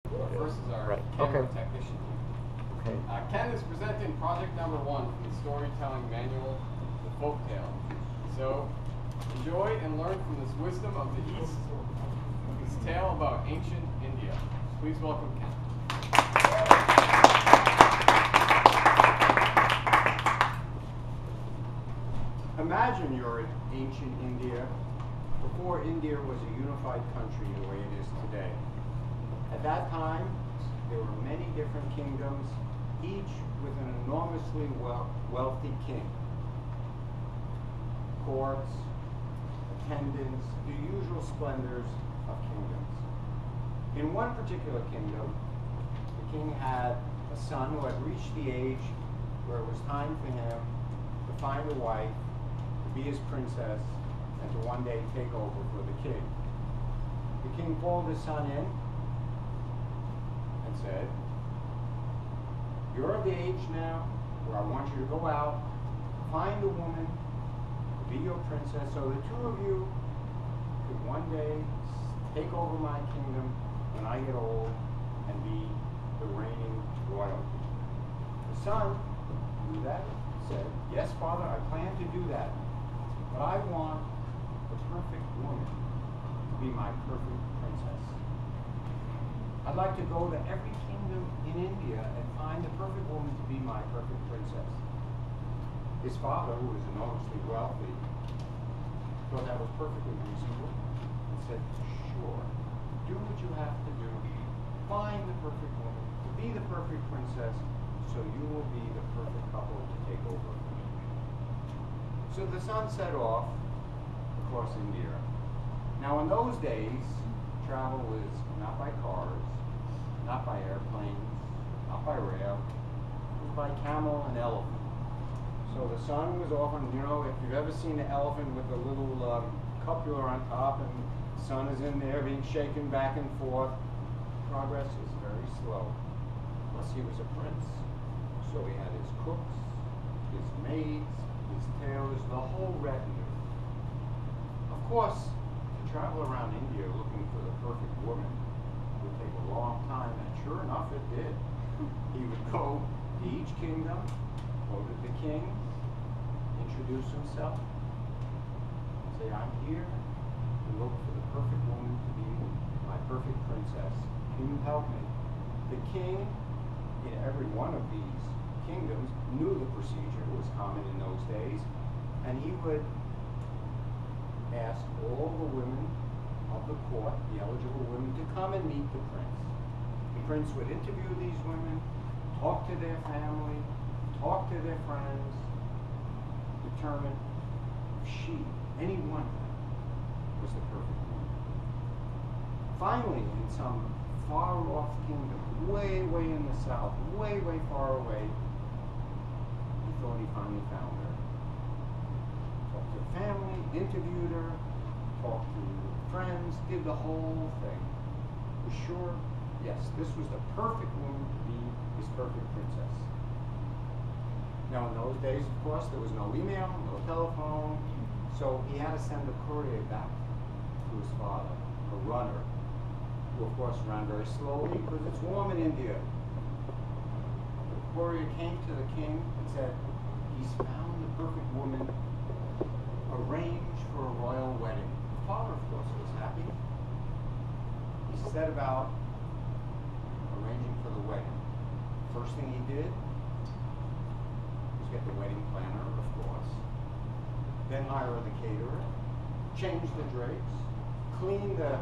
First is our Right. camera Okay. technician here. Okay. Ken is presenting project number 1 from the storytelling manual, The Folktale. So, enjoy and learn from this wisdom of the East, this tale about ancient India. Please welcome Ken. Imagine you're in ancient India, before India was a unified country the way it is today. At that time, there were many different kingdoms, each with an enormously wealthy king. Courts, attendants, the usual splendors of kingdoms. In one particular kingdom, the king had a son who had reached the age where it was time for him to find a wife, to be his princess, and to one day take over for the king. The king called his son in and said, "You're of the age now where I want you to go out, find a woman, to be your princess, so the two of you could one day take over my kingdom when I get old and be the reigning royalty." The son knew that, said, "Yes, father, I plan to do that, but I want the perfect woman to be my perfect princess. I'd like to go to every kingdom in India and find the perfect woman to be my perfect princess." His father, who was enormously wealthy, thought that was perfectly reasonable and said, "Sure, do what you have to do. Find the perfect woman to be the perfect princess, so you will be the perfect couple to take over for me." So the son set off across India. Now in those days, travel was not by cars, not by airplanes, not by rail, it was by camel and elephant. So the son was often, if you've ever seen an elephant with a little cupula on top and the son is in there being shaken back and forth, progress is very slow. Plus he was a prince, so he had his cooks, his maids, his tailors, the whole retinue. Of course, to travel around India looking for the perfect woman would take a long time, and sure enough it did. He would go to each kingdom, go to the king, introduce himself, and say, "I'm here to look for the perfect woman to be my perfect princess. Can you help me?" The king in every one of these kingdoms knew the procedure. It was common in those days, and he would ask all the women of the court, the eligible women, to come and meet the prince. The prince would interview these women, talk to their family, talk to their friends, determine if she, any one of them, was the perfect woman. Finally, in some far-off kingdom, way, way in the south, way, way far away, he thought he finally found her. Talked to the family, interviewed her, talked to friends, did the whole thing. Was sure, yes, this was the perfect woman to be his perfect princess. Now in those days, of course, there was no email, no telephone, so he had to send a courier back to his father, a runner, who of course ran very slowly because it's warm in India. The courier came to the king and said, "He's found the perfect woman, arranged for a royal wedding." The father, of course, was happy. He set about arranging for the wedding. First thing he did was get the wedding planner, of course, then hire the caterer, change the drapes, clean the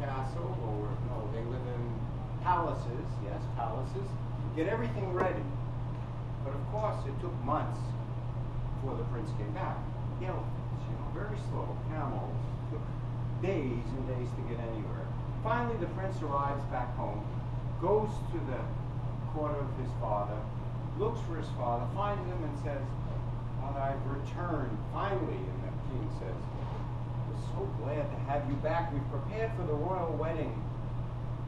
castle, or no, they live in palaces, yes, palaces, get everything ready. But of course, it took months before the prince came back. The elephants, very slow, camels, took days and days to get anywhere. Finally, the prince arrives back home, goes to the court of his father, looks for his father, finds him and says, "Father, I've returned, finally." And the king says, "We're so glad to have you back. We've prepared for the royal wedding.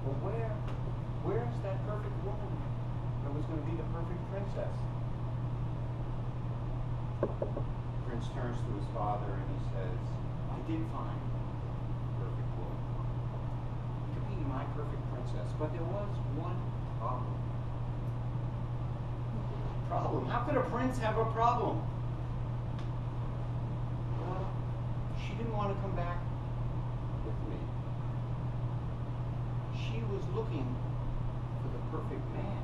But where's that perfect woman that was going to be the perfect princess?" The prince turns to his father and he says, "I did find the perfect woman to be my perfect princess. princess, but there was one problem. Problem? How could a prince have a problem? Well, she didn't want to come back with me. She was looking for the perfect man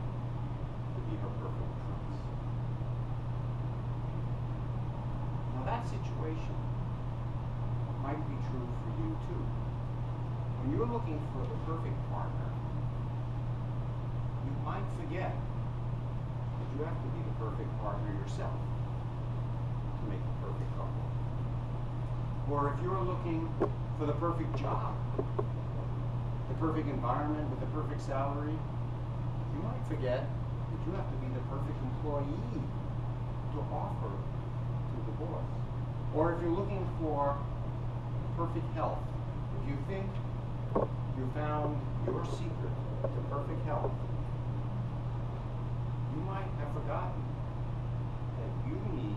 to be her perfect prince. Now that situation might be true for you too. When you're looking for the perfect partner, you might forget that you have to be the perfect partner yourself to make the perfect couple. Or if you're looking for the perfect job, the perfect environment with the perfect salary, you might forget that you have to be the perfect employee to offer to the boss. Or if you're looking for perfect health, if you think you found your secret to perfect health, you might have forgotten that you need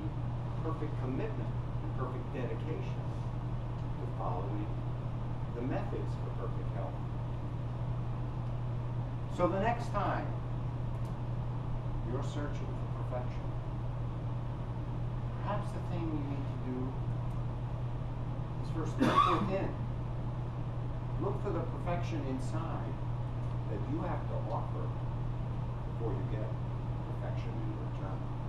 perfect commitment and perfect dedication to following the methods for perfect health. So the next time you're searching for perfection, perhaps the thing you need to do is first look within. Look for the perfection inside that you have to offer before you get perfection in return.